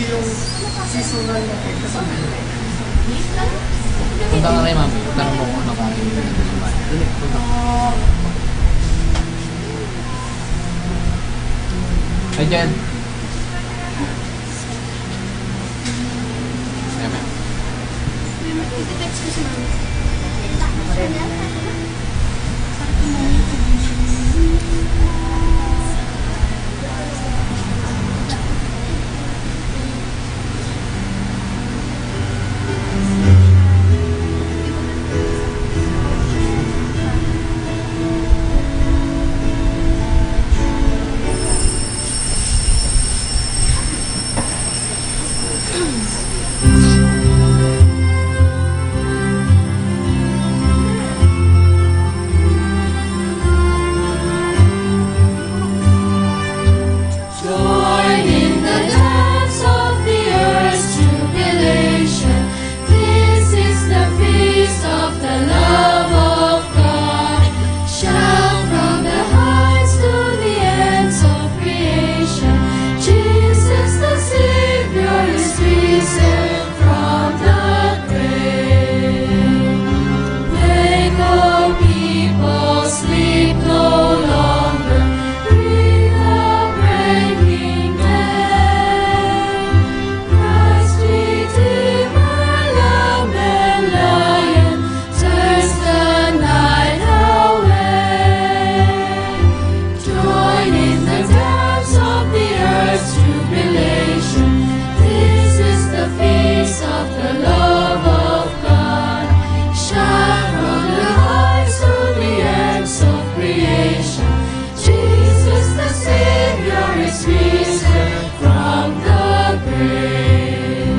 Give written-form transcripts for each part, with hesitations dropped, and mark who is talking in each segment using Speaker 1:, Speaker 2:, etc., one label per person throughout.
Speaker 1: yung seasonal na cake sa mga.
Speaker 2: Punta ka kay mami, tanong mo kung ano kain nila dito sa bahay. Dali, punta. Hi, Jen. Eme.
Speaker 3: Iti-text ko si mami.
Speaker 4: Join in the dance of the earth's jubilation. This is the feast of the love of God. Shout from the heights to the ends of creation. Jesus the Savior is risen from the grave. Make all people sleep no longer. Ring the breaking day. Christ Redeemer, Lamb and Lion, turns the night away. Join in the dance of the earth's jubilation. This is the feast of the love of God. Shout from the heights to the ends of creation. Jesus the Savior is risen from the grave.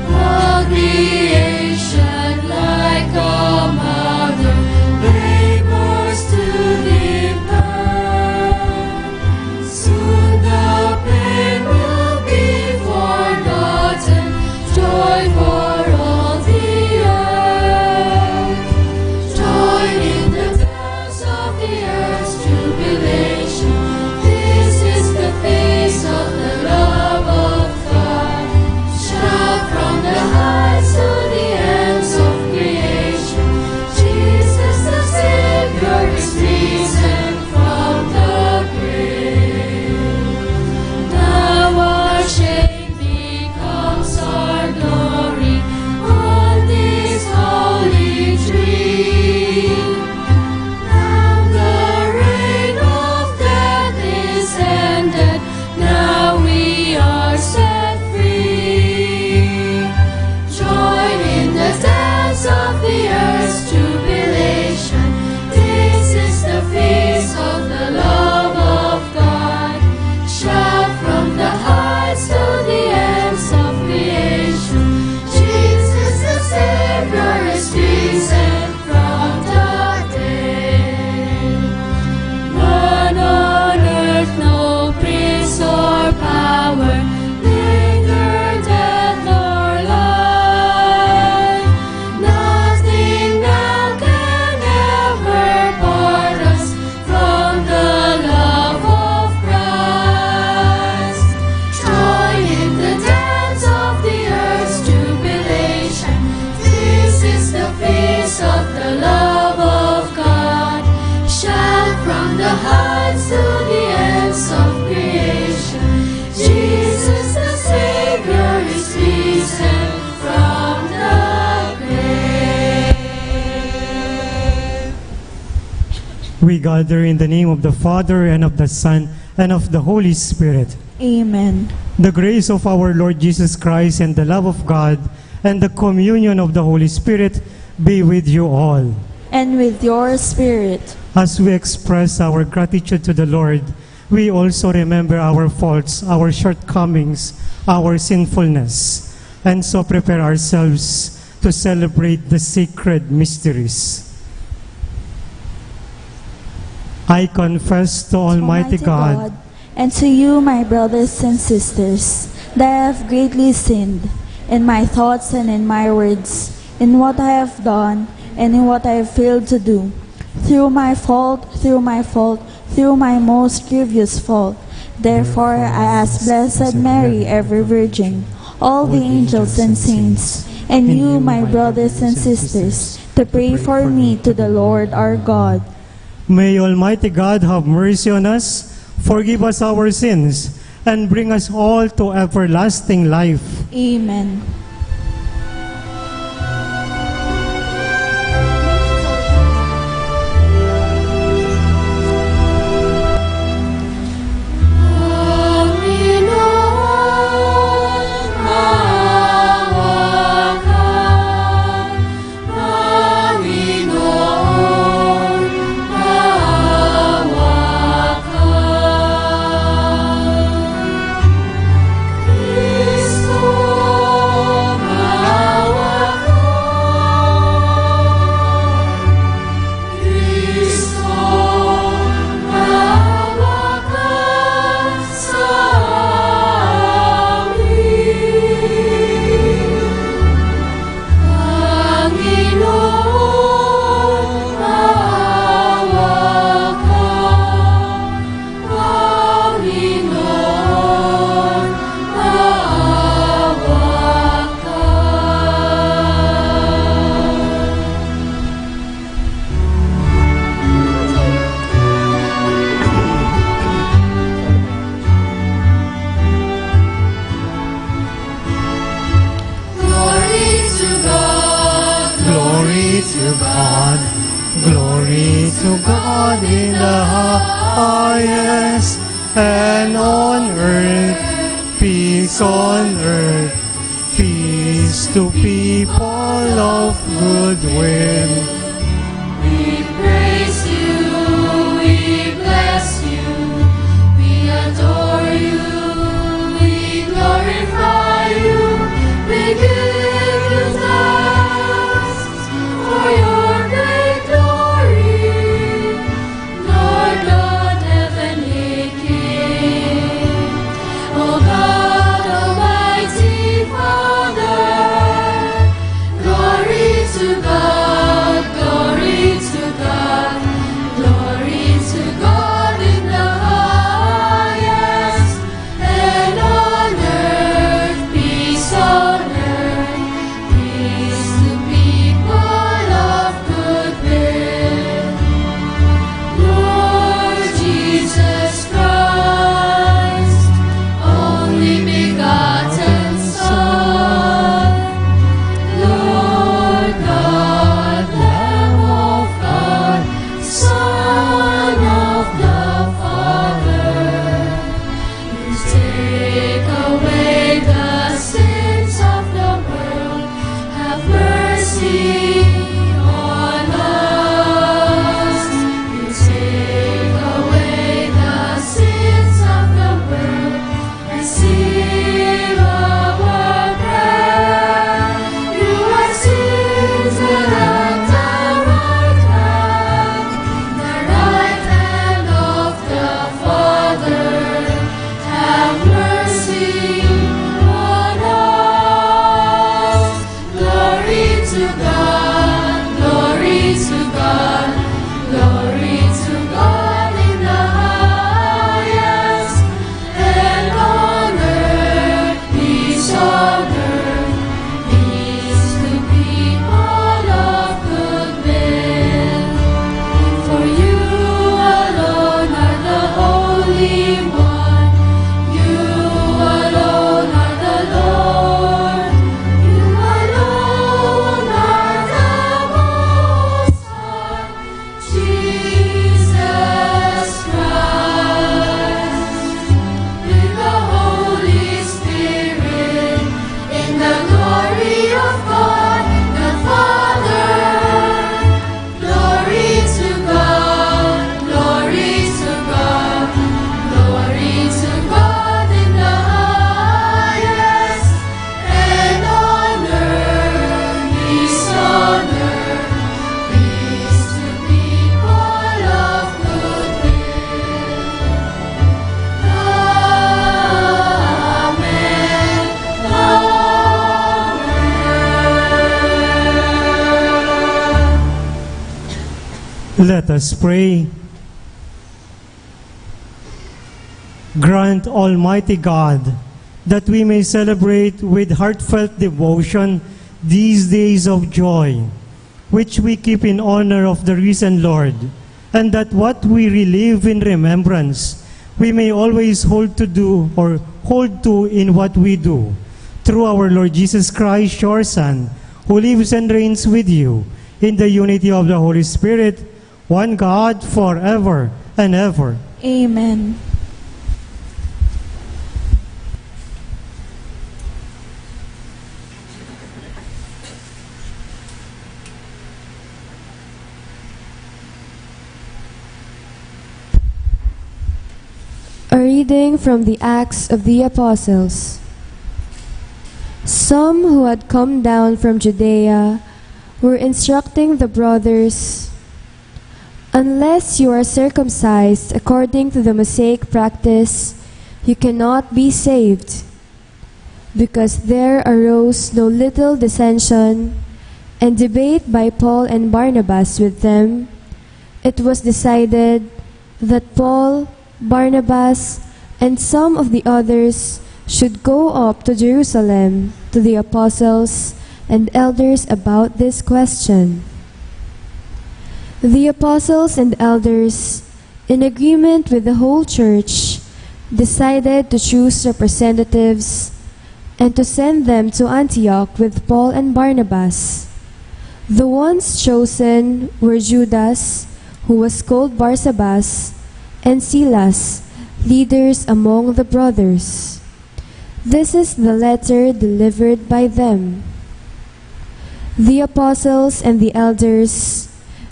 Speaker 4: All creation like a mother labors to give birth. Soon the pain will be forgotten, joy for all the earth. Join in the dance of the earth's jubilation. This is the feast of the love of God. Shout from the heights to the ends of creation. Jesus the Savior is risen from the grave. Now our shame becomes our glory on this holy tree. Now the reign of death is ended. Now we are set free. Join in the dance of the earth's jubilation. This is the feast of the love of God. Shout from the heights to the ends of creation. Jesus the Savior is risen from the dead. None on earth, no prince or power, neither death nor life. Nothing now can ever part us from the love of Christ. Join in the dance of the earth's jubilation. This is the feast of the love of God. Shout from the heights to the ends of creation. Jesus the Savior is risen from the grave.
Speaker 5: We gather in the name of the Father, and of the Son, and of the Holy Spirit.
Speaker 6: Amen.
Speaker 5: The grace of our Lord Jesus Christ and the love of God and the communion of the Holy Spirit be with you all.
Speaker 6: And with your spirit.
Speaker 5: As we express our gratitude to the Lord, we also remember our faults, our shortcomings, our sinfulness, and so prepare ourselves to celebrate the sacred mysteries. I confess to Almighty God
Speaker 6: and to you, my brothers and sisters, that I have greatly sinned in my thoughts and in my words, in what I have done and in what I have failed to do. Through my fault, through my most grievous fault. Therefore, I ask Blessed Mary, ever Virgin, all the angels and saints, and you, my brothers and sisters, to pray for me to the Lord our God.
Speaker 5: May Almighty God have mercy on us, forgive us our sins, and bring us all to everlasting life.
Speaker 6: Amen.
Speaker 5: Glory to God in the highest, and on earth, peace on earth, peace to people of good will.
Speaker 4: We praise you, we bless you, we adore you, we glorify you, we give you thanks for your great glory, Lord God, heavenly King. O God, Almighty Father, glory to God, glory to God, glory to God in the highest, and on earth, peace on earth, peace to people of good will. Lord Jesus Christ, only begotten Son, Lord God, Lamb of God, Son of the Father, you take away the sins of the world, have mercy on us. You take away the sins of the world, receive our prayer. You are seated at the right hand of the Father. Have mercy on us. Glory to God, glory to God, glory to God in the highest, and on earth, peace on earth, peace to people of good will. For you alone are the Holy One, you alone are the Lord, you alone are the Most High, Jesus Christ. In the Holy Spirit, in the glory of God the Father, glory to God, glory to God, glory to God in the highest, and on earth, peace on earth, peace to people of good will. Amen. Amen.
Speaker 5: Let us pray. Grant, Almighty God, that we may celebrate with heartfelt devotion these days of joy, which we keep in honor of the risen Lord, and that what we relive in remembrance, we may always hold to in what we do. Through our Lord Jesus Christ, your Son, who lives and reigns with you in the unity of the Holy Spirit, one God, forever and ever.
Speaker 6: Amen.
Speaker 7: A reading from the Acts of the Apostles. Some who had come down from Judea were instructing the brothers, "Unless you are circumcised according to the Mosaic practice, you cannot be saved." Because there arose no little dissension and debate by Paul and Barnabas with them, it was decided that Paul, Barnabas, and some of the others should go up to Jerusalem to the apostles and elders about this question. The apostles and elders, in agreement with the whole church, decided to choose representatives and to send them to Antioch with Paul and Barnabas. The ones chosen were Judas, who was called Barsabas, and Silas, leaders among the brothers. This is the letter delivered by them. The apostles and the elders,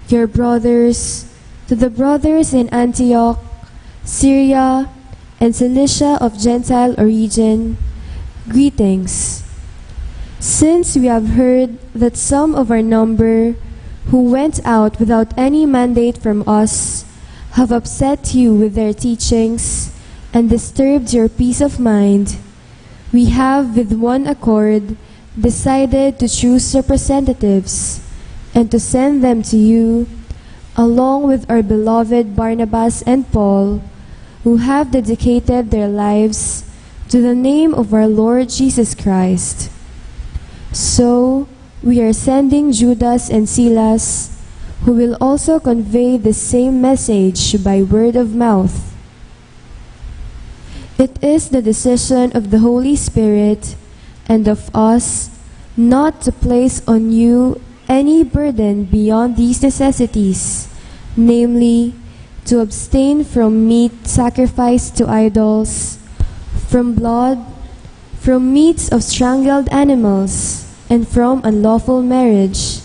Speaker 7: your brothers, to the brothers in Antioch, Syria, and Cilicia of Gentile origin, greetings. Since we have heard that some of our number, who went out without any mandate from us, have upset you with their teachings and disturbed your peace of mind, we have with one accord decided to choose representatives and to send them to you, along with our beloved Barnabas and Paul, who have dedicated their lives to the name of our Lord Jesus Christ. So, we are sending Judas and Silas, who will also convey the same message by word of mouth. It is the decision of the Holy Spirit and of us not to place on you any burden beyond these necessities, namely, to abstain from meat sacrificed to idols, from blood, from meats of strangled animals, and from unlawful marriage.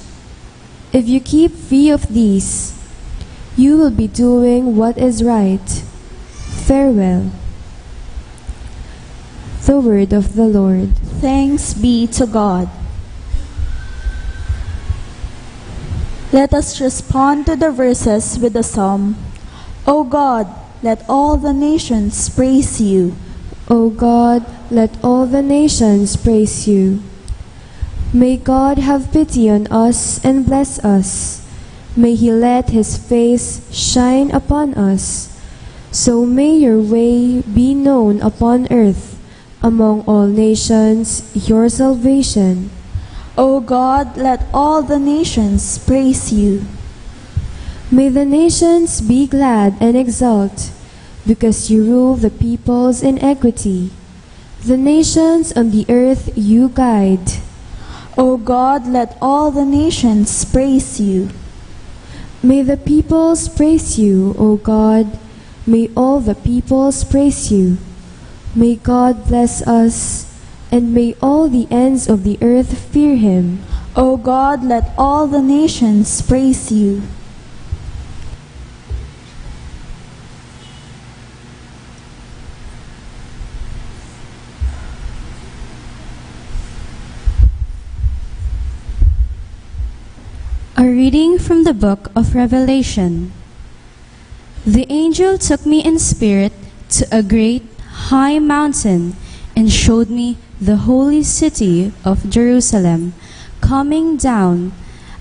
Speaker 7: If you keep free of these, you will be doing what is right. Farewell. The word of the Lord.
Speaker 6: Thanks be to God. Let us respond to the verses with a psalm. O God, let all the nations praise you.
Speaker 7: O God, let all the nations praise you. May God have pity on us and bless us. May He let His face shine upon us. So may your way be known upon earth, among all nations, your salvation.
Speaker 6: O God, let all the nations praise you.
Speaker 7: May the nations be glad and exult, because you rule the peoples in equity. The nations on the earth you guide.
Speaker 6: O God, let all the nations praise you.
Speaker 7: May the peoples praise you, O God. May all the peoples praise you. May God bless us, and may all the ends of the earth fear Him.
Speaker 6: O God, let all the nations praise you.
Speaker 8: A reading from the book of Revelation. The angel took me in spirit to a great high mountain and showed me the holy city of Jerusalem, coming down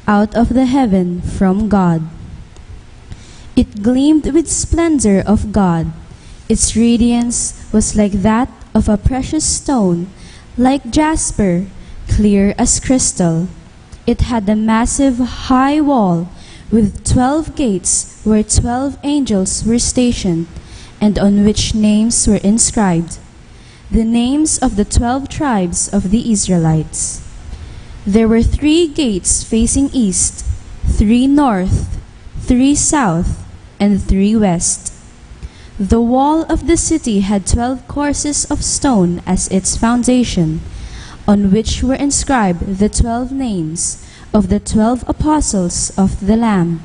Speaker 8: out of the heaven from God. It gleamed with splendor of God, Its radiance was like that of a precious stone, like jasper, clear as crystal. It had a massive high wall with 12 gates where 12 angels were stationed, and on which names were inscribed, the names of the 12 tribes of the Israelites. There were 3 gates facing east, 3 north, 3 south, and 3 west. The wall of the city had 12 courses of stone as its foundation, on which were inscribed the 12 names of the 12 apostles of the Lamb.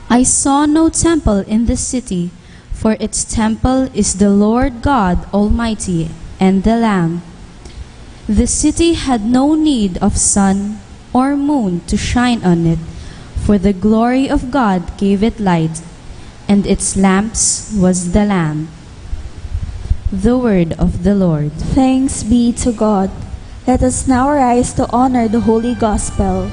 Speaker 8: I saw no temple in the city, for its temple is the Lord God Almighty and the Lamb. The city had no need of sun or moon to shine on it, for the glory of God gave it light, and its lamps was the Lamb. The word of the Lord.
Speaker 6: Thanks be to God. Let us now rise to honor the Holy Gospel.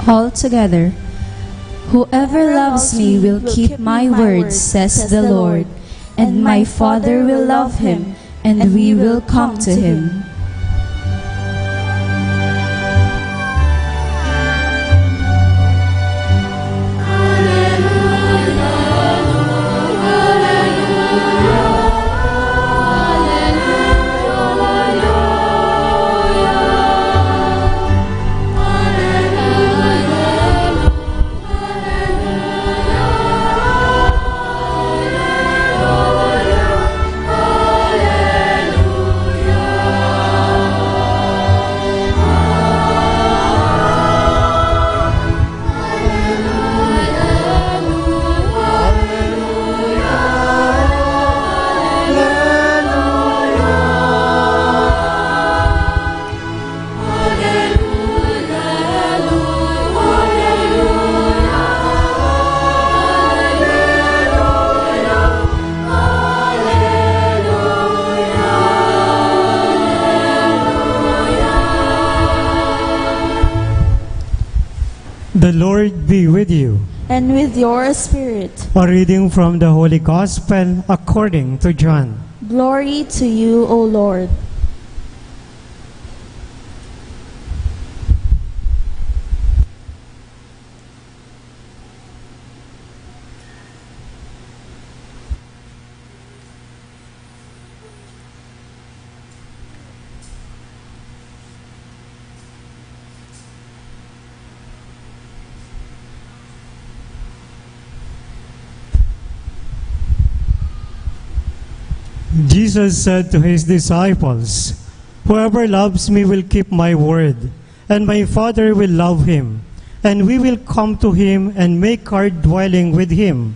Speaker 8: All together. Whoever loves me will keep my words, says the Lord, and my Father will love him, and we will come to him.
Speaker 5: The Lord be with you.
Speaker 6: And with your spirit.
Speaker 5: A reading from the Holy Gospel according to John.
Speaker 6: Glory to you, O Lord.
Speaker 5: Jesus said to his disciples, "Whoever loves me will keep my word, and my Father will love him, and we will come to him and make our dwelling with him.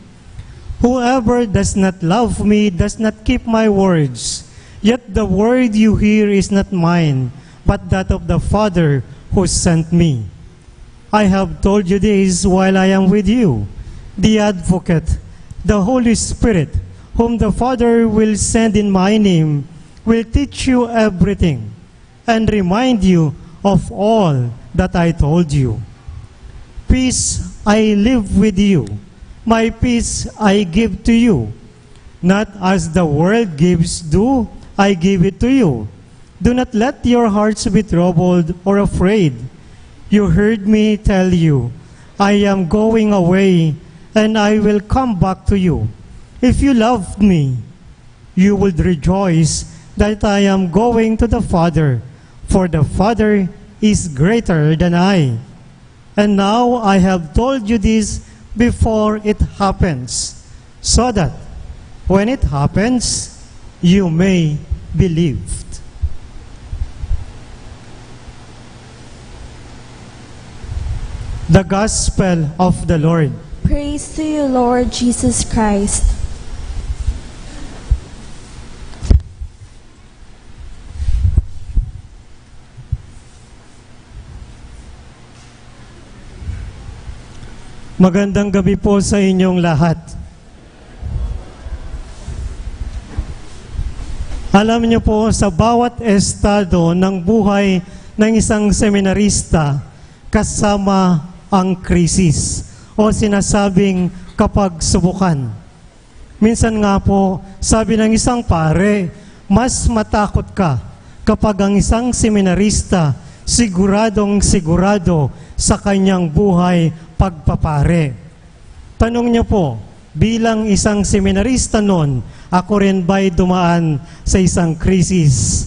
Speaker 5: Whoever does not love me does not keep my words. Yet the word you hear is not mine, but that of the Father who sent me. I have told you this while I am with you. The Advocate, the Holy Spirit, whom the Father will send in my name, will teach you everything and remind you of all that I told you. Peace I leave with you. My peace I give to you. Not as the world gives do I give it to you. Do not let your hearts be troubled or afraid. You heard me tell you, I am going away and I will come back to you. If you loved me, you would rejoice that I am going to the Father, for the Father is greater than I. And now I have told you this before it happens, so that when it happens, you may believe." The Gospel of the Lord.
Speaker 6: Praise to you, Lord Jesus Christ.
Speaker 5: Magandang gabi po sa inyong lahat. Alam niyo po, sa bawat estado ng buhay ng isang seminarista, kasama ang krisis o sinasabing kapagsubukan. Minsan nga po, sabi ng isang pare, mas matakot ka kapag ang isang seminarista siguradong sigurado sa kanyang buhay pagpapare. Tanong niyo po, bilang isang seminarista noon, ako rin ba'y dumaan sa isang krisis?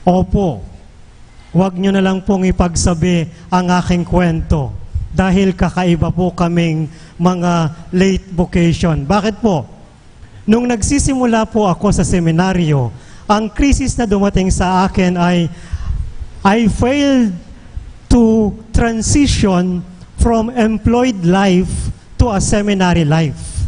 Speaker 5: Opo. Huwag niyo na lang pong ipagsabi ang aking kwento dahil kakaiba po kaming mga late vocation. Bakit po? Nung nagsisimula po ako sa seminaryo, ang krisis na dumating sa akin ay I failed to transition from employed life to a seminary life.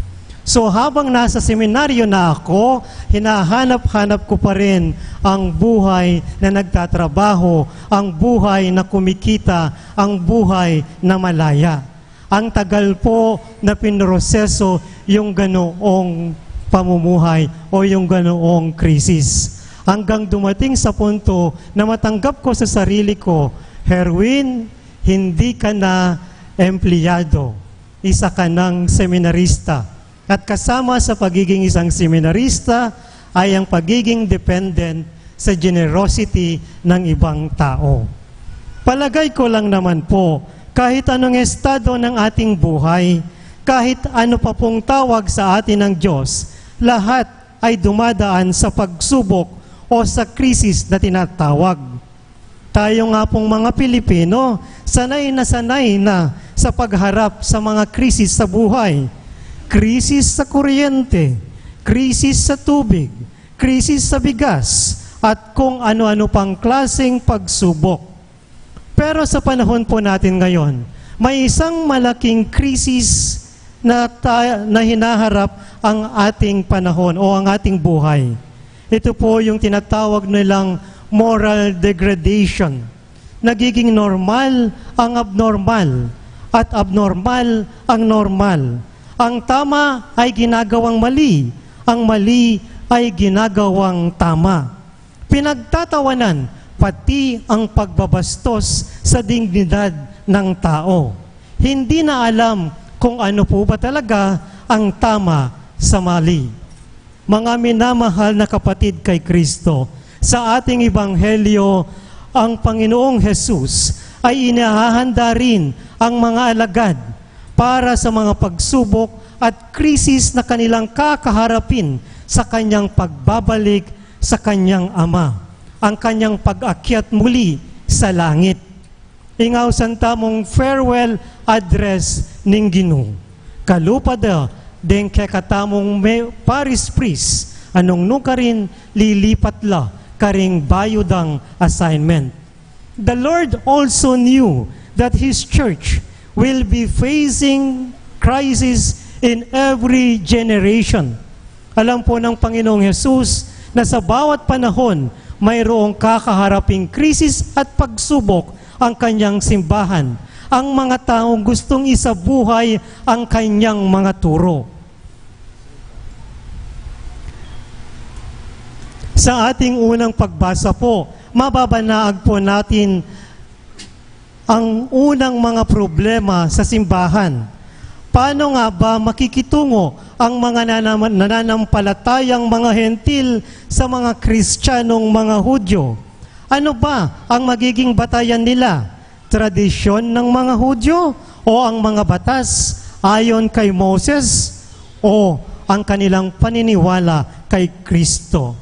Speaker 5: So habang nasa seminaryo na ako, hinahanap-hanap ko pa rin ang buhay na nagtatrabaho, ang buhay na kumikita, ang buhay na malaya. Ang tagal po na pinroseso yung ganoong pamumuhay o yung ganoong krisis. Hanggang dumating sa punto na matanggap ko sa sarili ko, Herwin, hindi ka na empleyado, isa ka ng seminarista. At kasama sa pagiging isang seminarista ay ang pagiging dependent sa generosity ng ibang tao. Palagay ko lang naman po, kahit anong estado ng ating buhay, kahit ano pa pong tawag sa atin ng Diyos, lahat ay dumadaan sa pagsubok o sa krisis na tinatawag. Tayo nga pong mga Pilipino, sanay na sa pagharap sa mga krisis sa buhay. Krisis sa kuryente, krisis sa tubig, krisis sa bigas, at kung ano-ano pang klaseng pagsubok. Pero sa panahon po natin ngayon, may isang malaking krisis na hinaharap ang ating panahon o ang ating buhay. Ito po yung tinatawag nilang moral degradation. Nagiging normal ang abnormal at abnormal ang normal. Ang tama ay ginagawang mali, ang mali ay ginagawang tama. Pinagtatawanan pati ang pagbabastos sa dignidad ng tao. Hindi na alam kung ano po ba talaga ang tama sa mali. Mga minamahal na kapatid kay Kristo, sa ating Ebanghelyo, ang Panginoong Jesus ay inihahanda rin ang mga alagad para sa mga pagsubok at krisis na kanilang kakaharapin sa kanyang pagbabalik sa kanyang Ama, ang kanyang pag-akyat muli sa langit. Ingaw san tamong farewell address ning Ginoo. Kalupada den kekatamong Paris priest, anong nukarin lilipat la karing bayudang assignment. The Lord also knew that His church will be facing crisis in every generation. Alam po ng Panginoong Jesus na sa bawat panahon, mayroong kakaharaping krisis at pagsubok ang kanyang simbahan. Ang mga taong gustong isabuhay ang kanyang mga turo. Sa ating unang pagbasa po, mababanaag po natin ang unang mga problema sa simbahan. Paano nga ba makikitungo ang mga nananampalatayang mga hentil sa mga Kristiyanong mga Hudyo? Ano ba ang magiging batayan nila? Tradisyon ng mga Hudyo o ang mga batas ayon kay Moses o ang kanilang paniniwala kay Kristo?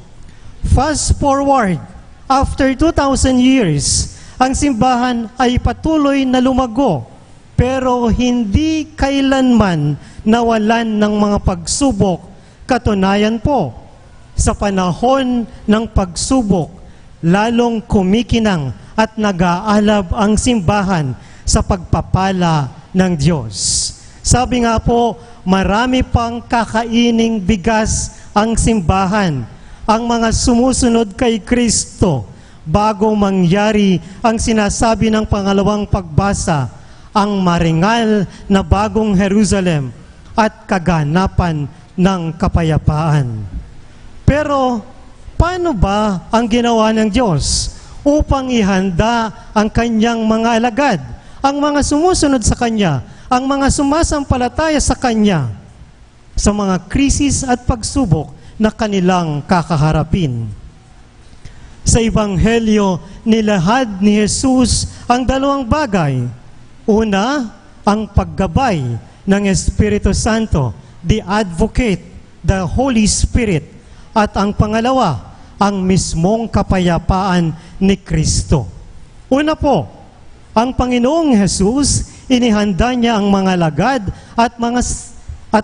Speaker 5: Fast forward, after 2,000 years, ang simbahan ay patuloy na lumago, pero hindi kailanman nawalan ng mga pagsubok. Katunayan po, sa panahon ng pagsubok, lalong kumikinang at nag-aalab ang simbahan sa pagpapala ng Diyos. Sabi nga po, marami pang kakaining bigas ang simbahan, ang mga sumusunod kay Kristo, bago mangyari ang sinasabi ng pangalawang pagbasa, ang maringal na bagong Jerusalem at kaganapan ng kapayapaan. Pero, paano ba ang ginawa ng Diyos upang ihanda ang kanyang mga alagad, ang mga sumusunod sa Kanya, ang mga sumasampalataya sa Kanya, sa mga krisis at pagsubok na kanilang kakaharapin? Sa Ebanghelyo, nilahad ni Jesus ang dalawang bagay. Una, ang paggabay ng Espiritu Santo, the Advocate, the Holy Spirit. At ang pangalawa, ang mismong kapayapaan ni Kristo. Una po, ang Panginoong Jesus, inihanda niya ang mga alagad at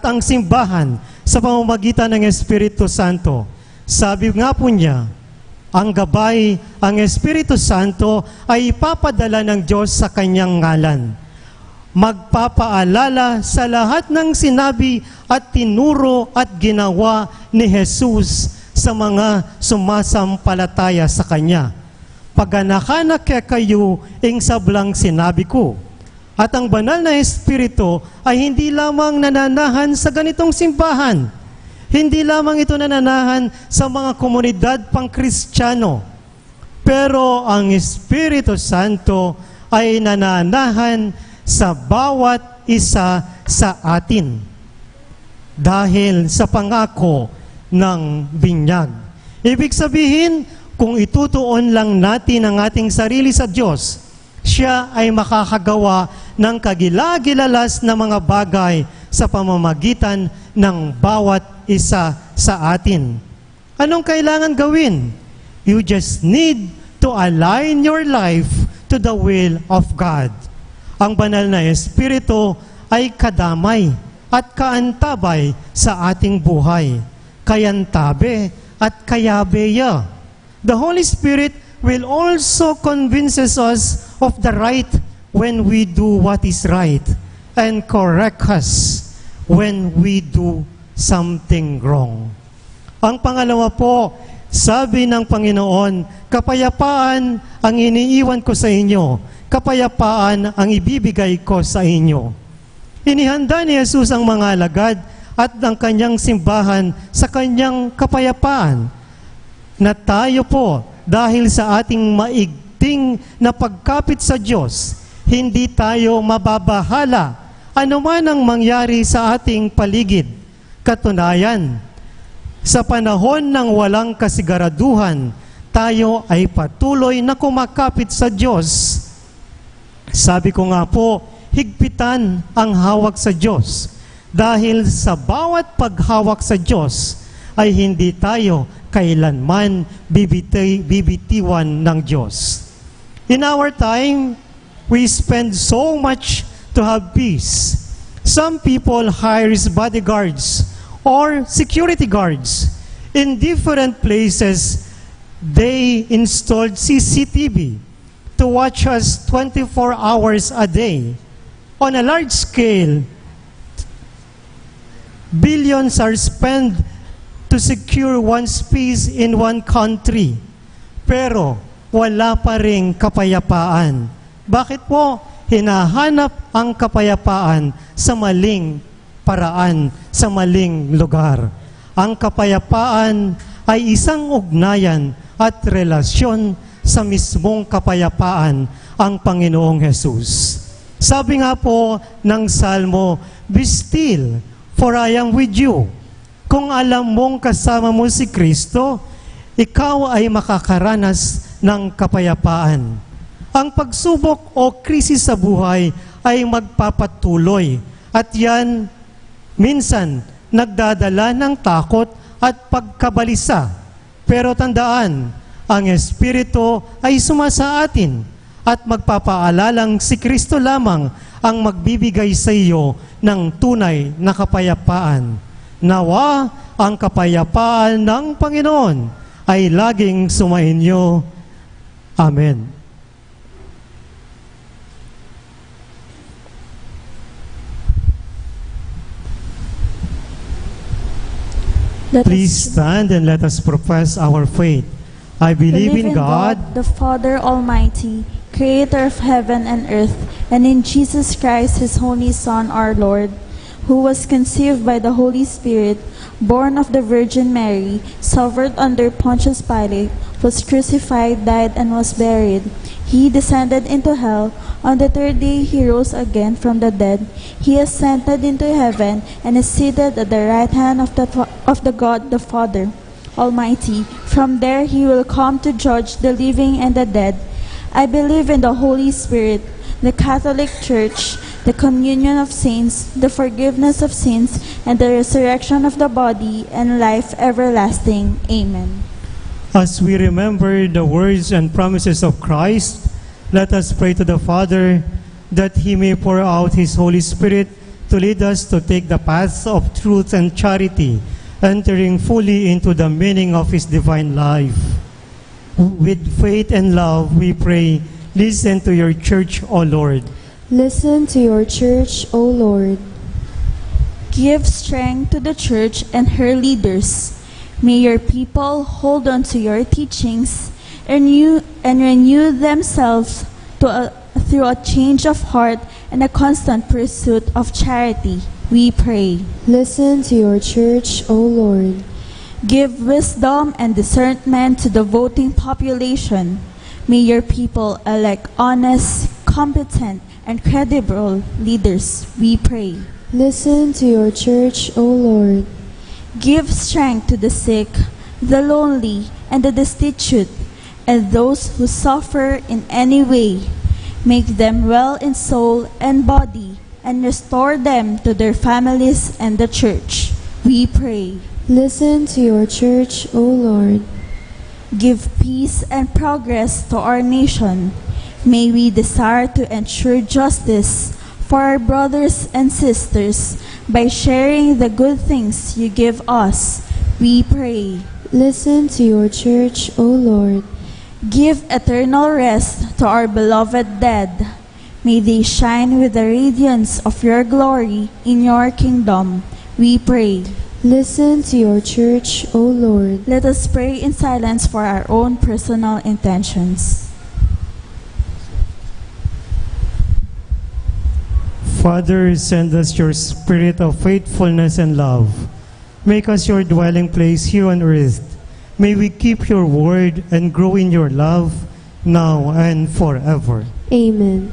Speaker 5: ang simbahan sa pamamagitan ng Espiritu Santo. Sabi nga po niya, ang gabay, ang Espiritu Santo ay ipapadala ng Diyos sa kanyang ngalan. Magpapaalala sa lahat ng sinabi at tinuro at ginawa ni Jesus sa mga sumasampalataya sa Kanya. Paganahanak kayo, ing sablang sinabi ko. At ang banal na Espiritu ay hindi lamang nananahan sa ganitong simbahan. Hindi lamang ito nananahan sa mga komunidad pang-Kristiyano. Pero ang Espiritu Santo ay nananahan sa bawat isa sa atin. Dahil sa pangako ng binyag. Ibig sabihin, kung itutuon lang natin ang ating sarili sa Diyos, siya ay makakagawa ng kagila-gilalas na mga bagay sa pamamagitan ng bawat isa sa atin. Anong kailangan gawin? You just need to align your life to the will of God. Ang banal na Espiritu ay kadamay at kaantabay sa ating buhay. Kayantabe at kayabeya. The Holy Spirit will also convinces us of the right when we do what is right and correct us when we do something wrong. Ang pangalawa po, sabi ng Panginoon, kapayapaan ang iniiwan ko sa inyo, kapayapaan ang ibibigay ko sa inyo. Inihanda ni Jesus ang mga alagad at ang kanyang simbahan sa kanyang kapayapaan, na tayo po, dahil sa ating maigting na pagkapit sa Diyos, hindi tayo mababahala anuman ang mangyari sa ating paligid. Katunayan, sa panahon ng walang kasiguraduhan, tayo ay patuloy na kumakapit sa Diyos. Sabi ko nga po, higpitan ang hawak sa Diyos. Dahil sa bawat paghawak sa Diyos, ay hindi tayo kailanman bibitiwan ng Diyos. In our time, we spend so much to have peace. Some people hire bodyguards or security guards. In different places, they installed CCTV to watch us 24 hours a day. On a large scale, billions are spent to secure one's peace in one country. Pero wala pa ring kapayapaan. Bakit po? Hinahanap ang kapayapaan sa maling paraan, sa maling lugar. Ang kapayapaan ay isang ugnayan at relasyon sa mismong kapayapaan, ang Panginoong Jesus. Sabi nga po ng Salmo, "Be still, for I am with you." Kung alam mong kasama mo si Kristo, ikaw ay makakaranas ng kapayapaan. Ang pagsubok o krisis sa buhay ay magpapatuloy at yan minsan nagdadala ng takot at pagkabalisa. Pero tandaan, ang Espiritu ay sumasa atin at magpapaalalang si Kristo lamang ang magbibigay sa iyo ng tunay na kapayapaan. Nawa ang kapayapaan ng Panginoon ay laging sumainyo. Amen.
Speaker 6: Let
Speaker 5: Please
Speaker 6: us
Speaker 5: stand and let us profess our faith. I believe in God,
Speaker 6: the Father Almighty, creator of heaven and earth, and in Jesus Christ, his only Son, our Lord, who was conceived by the Holy Spirit, born of the Virgin Mary, suffered under Pontius Pilate, was crucified, died, and was buried. He descended into hell. On the third day he rose again from the dead. He ascended into heaven and is seated at the right hand of the God the Father Almighty. From there he will come to judge the living and the dead. I believe in the Holy Spirit, the Catholic Church, the communion of saints, the forgiveness of sins, and the resurrection of the body, and life everlasting. Amen.
Speaker 5: as we remember the words and promises of Christ, let us pray to the Father that He may pour out His Holy Spirit to lead us to take the paths of truth and charity, entering fully into the meaning of His divine life. With faith and love, we pray, listen to your church, O Lord.
Speaker 7: Listen to your church, O Lord.
Speaker 6: Give strength to the church and her leaders. May your people hold on to your teachings and renew themselves through a change of heart and a constant pursuit of charity. We pray.
Speaker 7: Listen to your church, O Lord.
Speaker 6: Give wisdom and discernment to the voting population. May your people elect honest, competent, and credible leaders. We pray.
Speaker 7: Listen to your church, O Lord.
Speaker 6: Give strength to the sick, the lonely, and the destitute, and those who suffer in any way. Make them well in soul and body, and restore them to their families and the church. We pray.
Speaker 7: Listen to your church, O Lord.
Speaker 6: Give peace and progress to our nation. May we desire to ensure justice for our brothers and sisters by sharing the good things you give us. We pray.
Speaker 7: Listen to your church, O Lord.
Speaker 6: Give eternal rest to our beloved dead. May they shine with the radiance of your glory in your kingdom. We pray.
Speaker 7: Listen to your church, O Lord.
Speaker 6: Let us pray in silence for our own personal intentions.
Speaker 5: Father, send us your spirit of faithfulness and love. Make us your dwelling place here on earth. May we keep your word and grow in your love now and forever.
Speaker 7: Amen.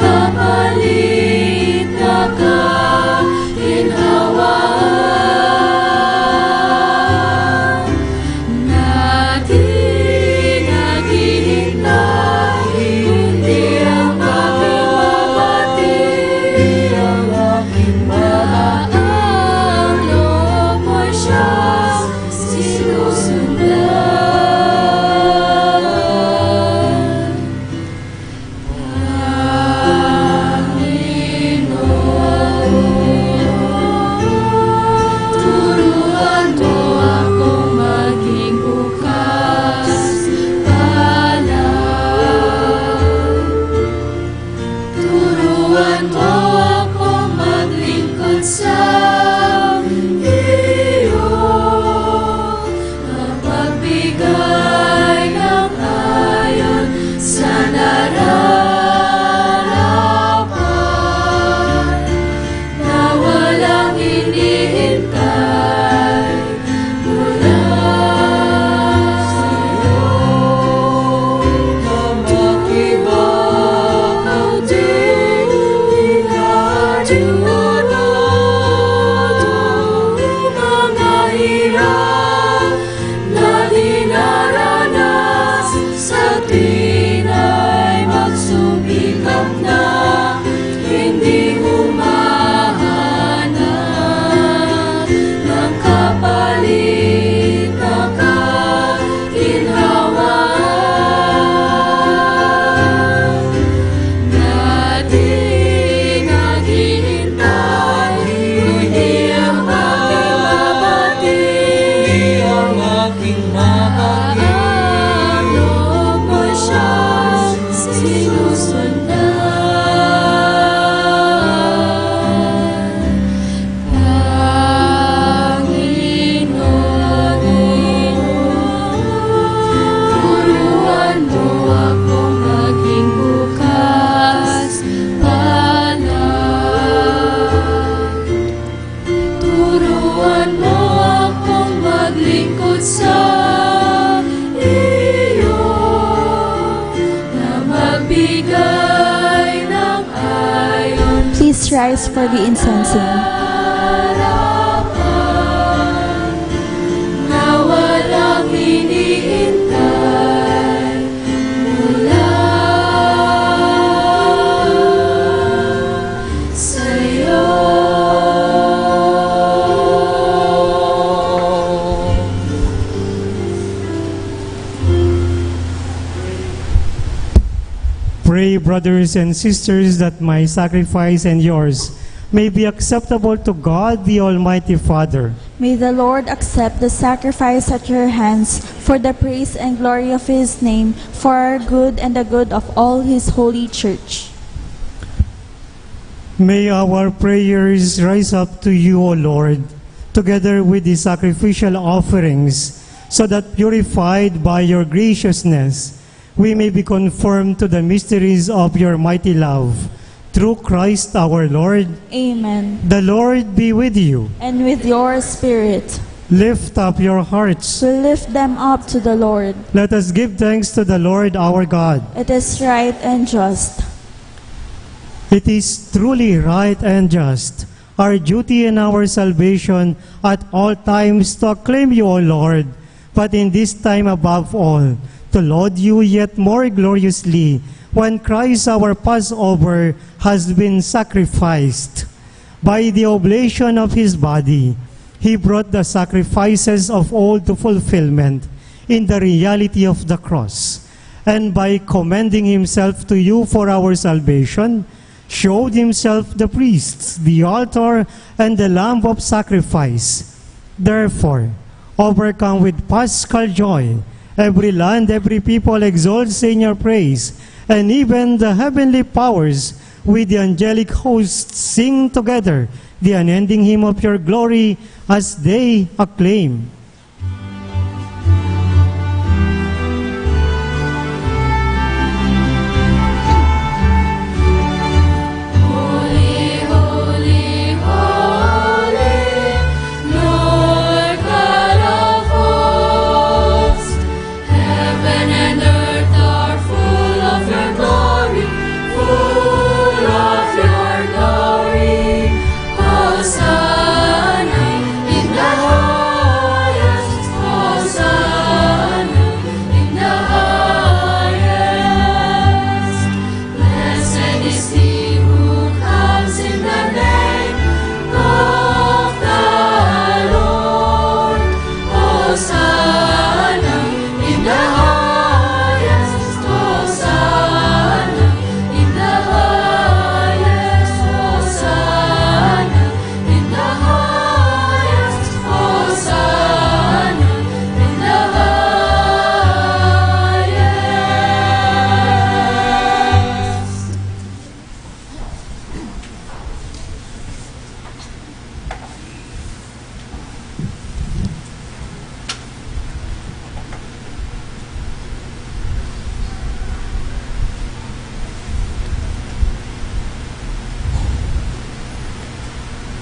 Speaker 4: Kapalit sikap na hindi humahanap ng kapalit na kaginhawaan na di naghihintay, kundi ang aking mabati. Ang loob mo siya sinusundan. Panginoon, turuan mo akong maging bukas palad. Turuan mo akong maglingkod sa iyo, na magbigay ng ayon
Speaker 6: Please rise for the incensing.
Speaker 4: harapan na walang hinihintay mula sa'yo.
Speaker 5: Pray, brothers and sisters, that my sacrifice and yours may be acceptable to God, the Almighty Father.
Speaker 6: May the Lord accept the sacrifice at your hands for the praise and glory of his name, for our good and the good of all his holy church.
Speaker 5: May our prayers rise up to you, O Lord, together with the sacrificial offerings, so that purified by your graciousness, we may be conformed to the mysteries of your mighty love. Through Christ our Lord.
Speaker 6: Amen.
Speaker 5: The Lord be with you.
Speaker 6: And with your spirit,
Speaker 5: Lift up your hearts.
Speaker 6: we lift them up to the Lord.
Speaker 5: Let us give thanks to the Lord our God.
Speaker 6: It is right and just.
Speaker 5: It is truly right and just, our duty and our salvation at all times to acclaim you, O Lord, but in this time above all, to laud you yet more gloriously when Christ our Passover has been sacrificed. By the oblation of his body, he brought the sacrifices of old to fulfillment in the reality of the cross, and by commending himself to you for our salvation, showed himself the priests, the altar, and the lamb of sacrifice. Therefore, overcome with paschal joy, every land, every people exalts in your praise, and even the heavenly powers with the angelic hosts sing together the unending hymn of your glory as they acclaim.
Speaker 4: Holy, holy, holy, Lord God of hosts, heaven and earth are full of your glory, full of your glory. Hosanna in the highest, Hosanna in the highest. Blessed is he who comes in the name of the Lord. Hosanna in the highest, Hosanna in the highest, Hosanna in the highest, Hosanna in the highest.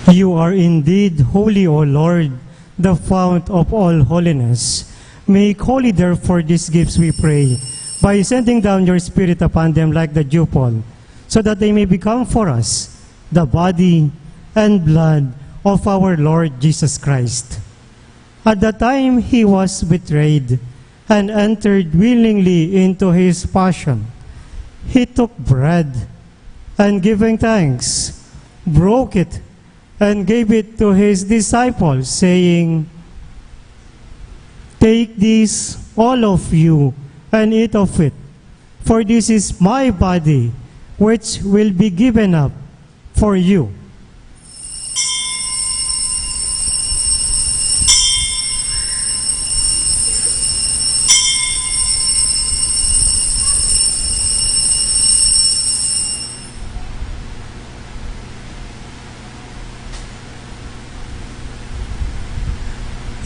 Speaker 5: You are indeed holy, O Lord, the fount of all holiness. Make holy therefore these gifts, we pray, by sending down your Spirit upon them like the dewfall, so that they may become for us the body and blood of our Lord Jesus Christ. At the time he was betrayed and entered willingly into his passion, he took bread, and giving thanks, broke it, and gave it to his disciples, saying, "Take this, all of you, and eat of it, for this is my body, which will be given up for you."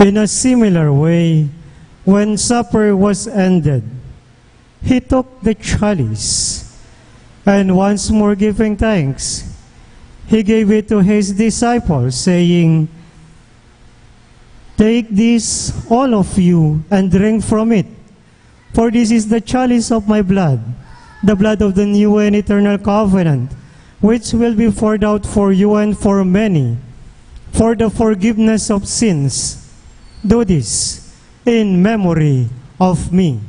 Speaker 5: In a similar way, when supper was ended, he took the chalice, and once more giving thanks, he gave it to his disciples, saying, "Take this, all of you, and drink from it, for this is the chalice of my blood, the blood of the new and eternal covenant, which will be poured out for you and for many, for the forgiveness of sins. Do this in memory of me."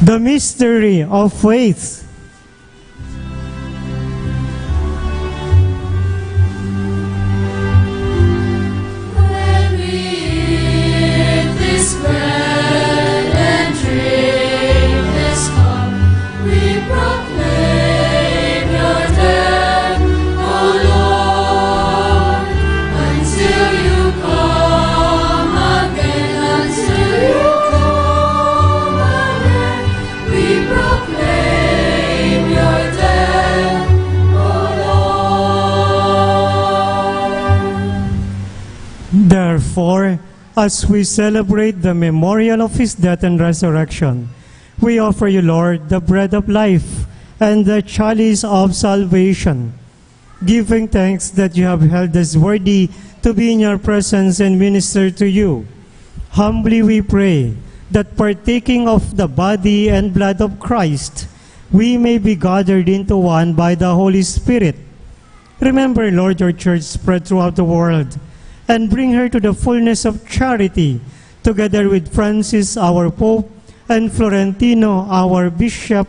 Speaker 5: The mystery of faith.
Speaker 4: When we eat this bread and drink this cup, we proclaim your death, O Lord, until you come again, until you come again. We proclaim your death, O Lord.
Speaker 5: Therefore, as we celebrate the memorial of his death and resurrection, we offer you, Lord, the bread of life and the chalice of salvation, giving thanks that you have held us worthy to be in your presence and minister to you. Humbly we pray that partaking of the body and blood of Christ, we may be gathered into one by the Holy Spirit. Remember, Lord, your church spread throughout the world, and bring her to the fullness of charity, together with Francis, our Pope, and Florentino, our Bishop,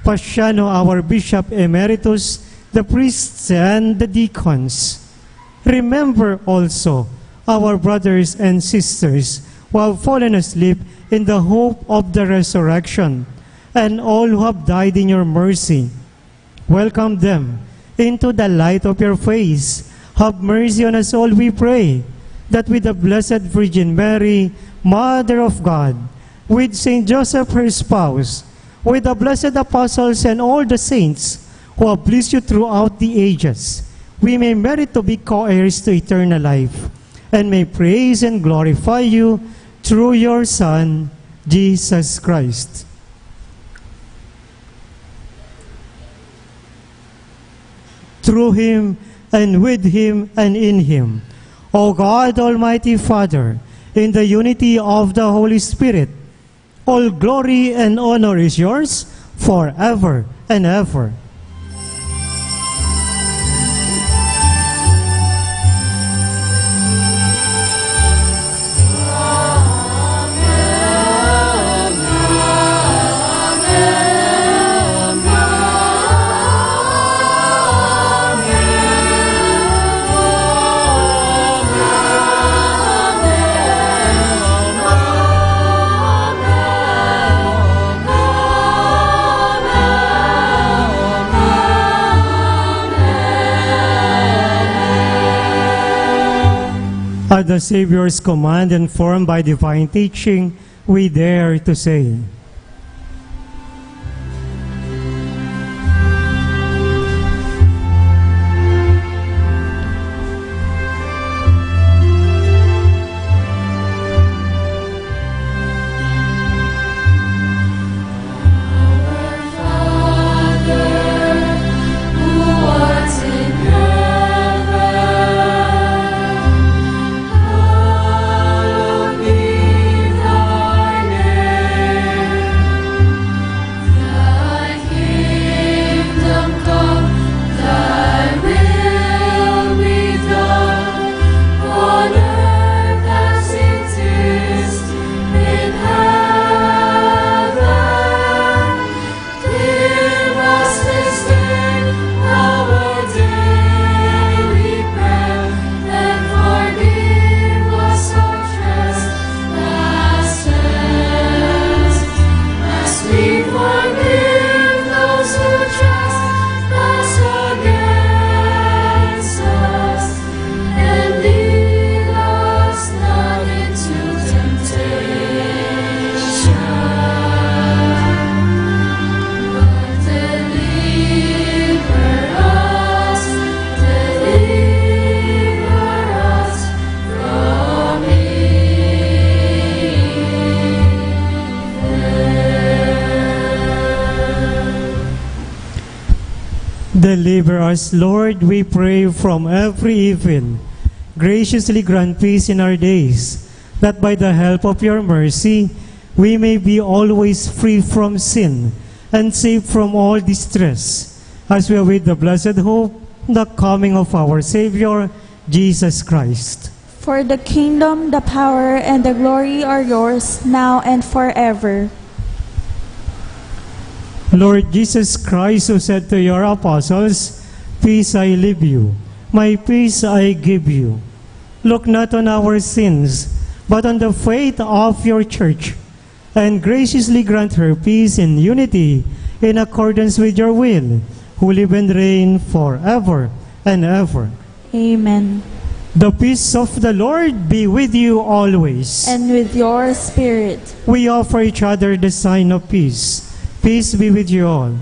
Speaker 5: Paciano, our Bishop Emeritus, the priests and the deacons. Remember also our brothers and sisters who have fallen asleep in the hope of the resurrection, and all who have died in your mercy. Welcome them into the light of your face. Have mercy on us all, we pray, that with the Blessed Virgin Mary, Mother of God, with Saint Joseph, her spouse, with the blessed apostles and all the saints who have pleased you throughout the ages, we may merit to be co-heirs to eternal life, and may praise and glorify you through your Son, Jesus Christ. Through him, and with him, and in him, O God, Almighty Father, in the unity of the Holy Spirit, all glory and honor is yours forever and ever. At the Savior's command, informed by divine teaching, we dare to say,
Speaker 4: Hallowed be
Speaker 5: Deliver us, Lord, we pray, from every evil. Graciously grant peace in our days, that by the help of your mercy, we may be always free from sin and safe from all distress, as we await the blessed hope, the coming of our Savior, Jesus Christ.
Speaker 6: For the kingdom, the power, and the glory are yours, now and forever.
Speaker 5: Lord Jesus Christ, who said to your apostles, "Peace I leave you, my peace I give you," look not on our sins, but on the faith of your church, and graciously grant her peace and unity in accordance with your will, who live and reign forever and ever.
Speaker 6: Amen.
Speaker 5: The peace of the Lord be with you always.
Speaker 6: And with your spirit.
Speaker 5: We offer each other the sign of peace. Peace be with you all.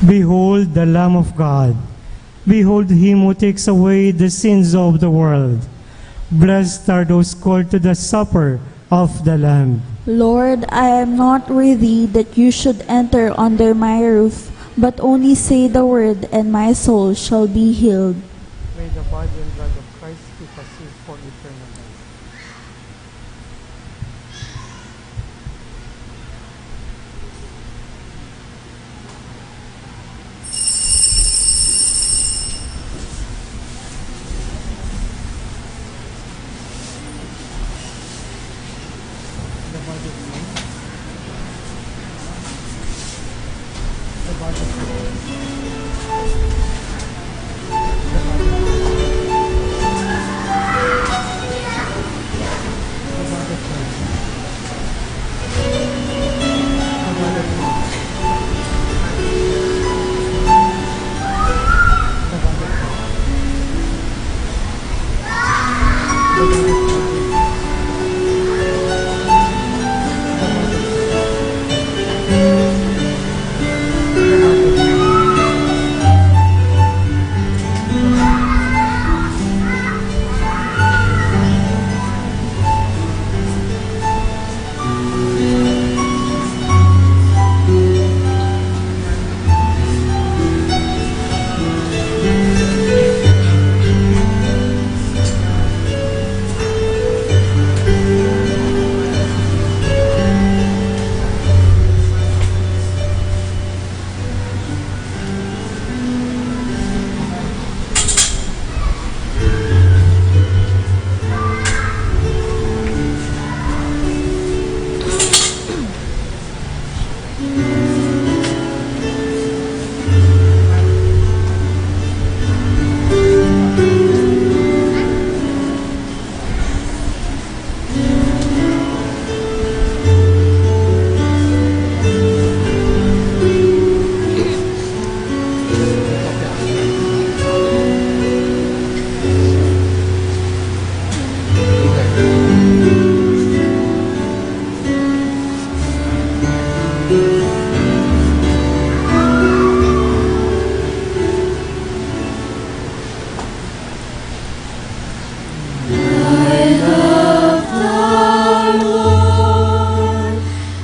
Speaker 5: Behold the Lamb of God. Behold him who takes away the sins of the world. Blessed are those called to the supper of the Lamb.
Speaker 6: Lord, I am not worthy that you should enter under my roof, but only say the word, and my soul shall be healed.
Speaker 5: May the body and blood of Christ keep us safe for eternal life. The body of Christ. The body of Christ. The body of Christ.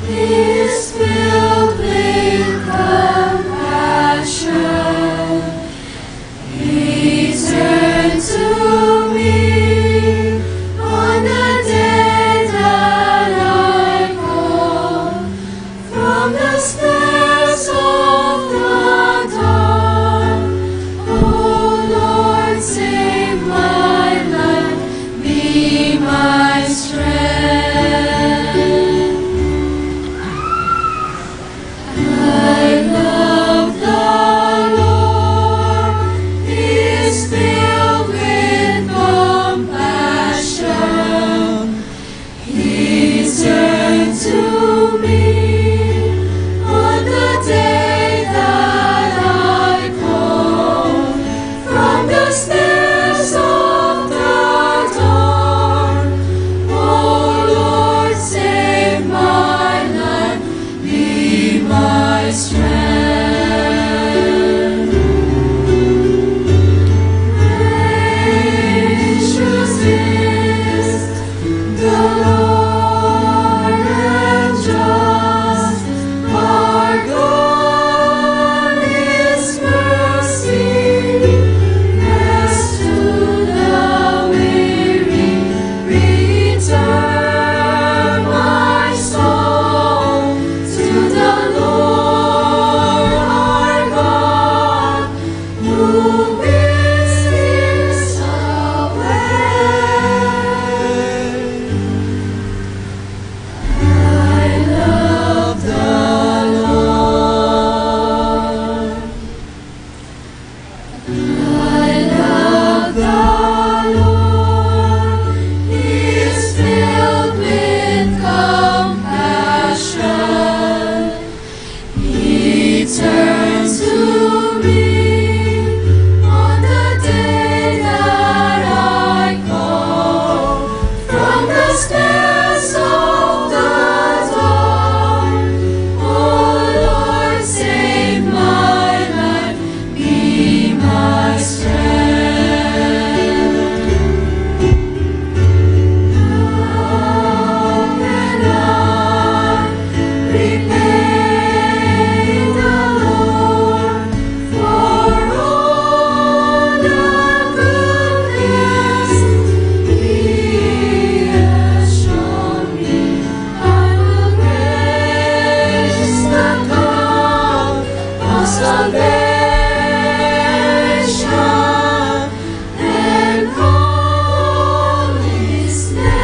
Speaker 4: is filled with compassion. He turned to me on the day that I call from the snares of the dawn. Oh Lord, save my life, be my strength. I love the Lord, He is filled with compassion. He turned to me on the day that I call from the snares of the dawn. Oh Lord, save my life, be my strength. Gracious is the Lord and just, our God is mercy, rest to the weary, return my soul to the Lord our God, who bids his away. I love the Lord. I love the Lord. He is filled with compassion. He turns to me on the day that I call from the snares of the dawn. Oh Lord, save my life, be my strength. How can I repay the Lord for all the goodness He has shown me? I will praise the God of salvation and call His name.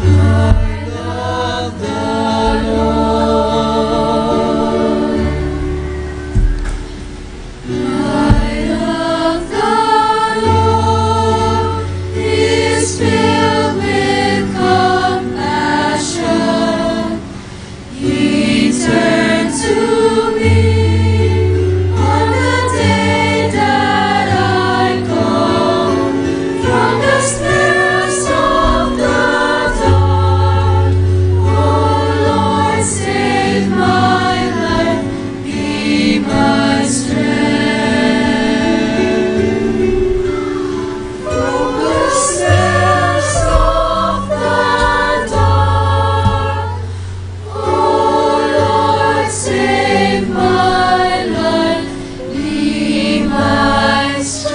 Speaker 4: I love the Lord. I love the Lord. He is filled with compassion. He turned to me on the day that I call from the snares of the dawn. Oh Lord, save my life, be my strength. From the snares of the dawn, oh Lord, save my life, be my strength.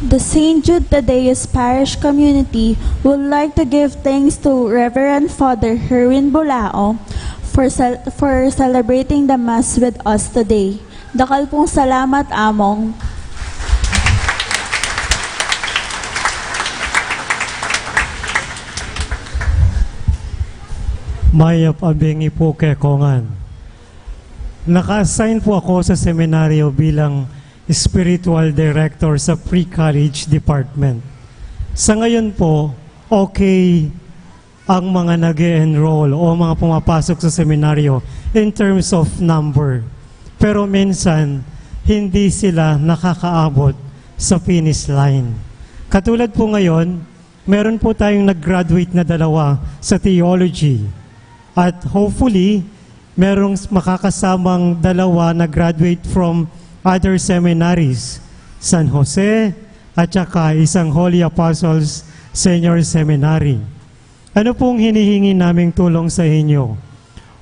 Speaker 6: The St. Jude Tadeus Parish Community would like to give thanks to Reverend Father Herwin Bulao for celebrating the Mass with us today. Dakal pong salamat, Among.
Speaker 5: Mayap abingi po kekongan. Naka-assign po ako sa seminaryo bilang Spiritual Director sa Pre-College Department. Sa ngayon po, okay ang mga nag-enroll o mga pumapasok sa seminaryo in terms of number. Pero minsan, hindi sila nakakaabot sa finish line. Katulad po ngayon, meron po tayong nag-graduate na 2 sa theology. At hopefully, merong makakasamang 2 na graduate from other seminaries, San Jose at saka isang Holy Apostles Senior Seminary. Ano pong hinihingi naming tulong sa inyo?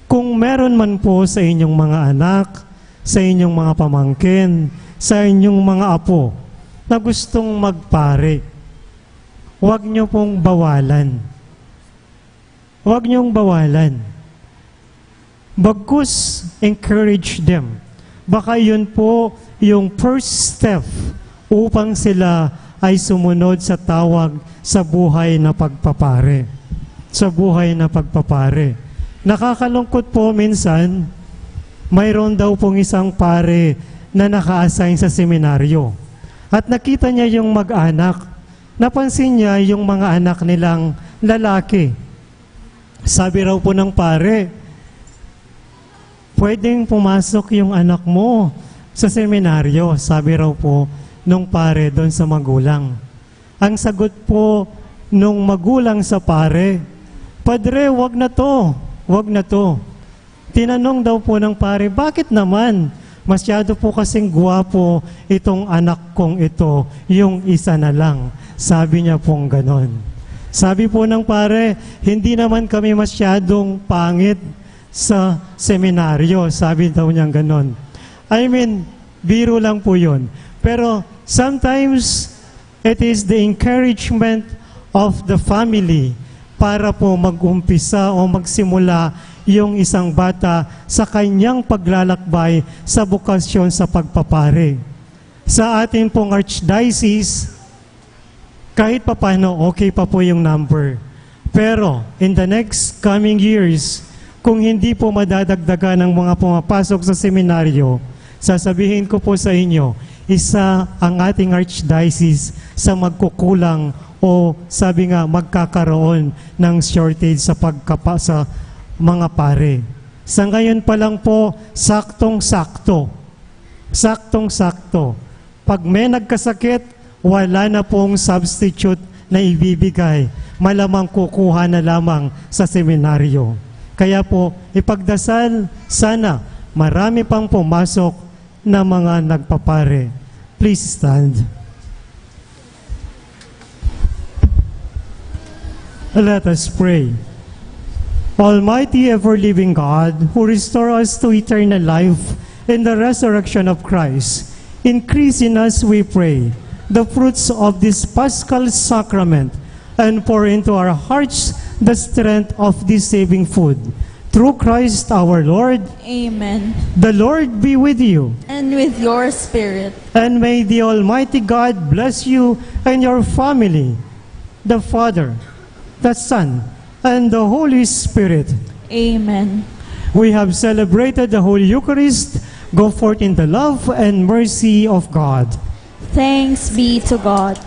Speaker 5: Kung meron man po sa inyong mga anak, sa inyong mga pamangkin, sa inyong mga apo na gustong magpare, huwag niyo pong bawalan. Huwag niyong bawalan. Bagkus, encourage them. Baka yun po yung first step upang sila ay sumunod sa tawag sa buhay na pagpapare. Sa buhay na pagpapare. Nakakalungkot po minsan, mayroon daw pong isang pare na naka-assign sa seminaryo. At nakita niya yung mag-anak. Napansin niya yung mga anak nilang lalaki. Sabi raw po ng pare, pwedeng pumasok yung anak mo sa seminaryo, sabi raw po nung pare doon sa magulang. Ang sagot po nung magulang sa pare, Padre, wag na to, wag na to. Tinanong daw po ng pare, bakit naman? Masyado po kasing gwapo itong anak kong ito, yung isa na lang. Sabi niya pong ganon. Sabi po ng pare, hindi naman kami masyadong pangit sa seminaryo. Sabi daw niyang ganon. I mean, biro lang po yun. Pero sometimes, it is the encouragement of the family para po mag-umpisa o magsimula yung isang bata sa kanyang paglalakbay sa bukasyon sa pagpapare. Sa ating pong archdiocese, kahit papano, okay pa po yung number. Pero, in the next coming years, kung hindi po madadagdagan ng mga pumapasok sa seminaryo, sasabihin ko po sa inyo, isa ang ating archdiocese sa magkukulang o sabi nga magkakaroon ng shortage sa sa mga pare. Sa ngayon pa lang po, saktong-sakto. Saktong-sakto. Pag may nagkasakit, wala na pong substitute na ibibigay. Malamang kukuha na lamang sa seminaryo. Kaya po, ipagdasal, sana marami pang pumasok na mga nagpapare. Please stand. Let us pray. Almighty ever-living God, who restore us to eternal life in the resurrection of Christ, increase in us, we pray, the fruits of this Paschal sacrament, and pour into our hearts the strength of this saving food. Through Christ our Lord.
Speaker 6: Amen.
Speaker 5: The Lord be with you.
Speaker 6: And with your spirit.
Speaker 5: And may the Almighty God bless you and your family, the Father, the Son, and the Holy Spirit.
Speaker 6: Amen.
Speaker 5: We have celebrated the Holy Eucharist. Go forth in the love and mercy of God.
Speaker 6: Thanks be to God.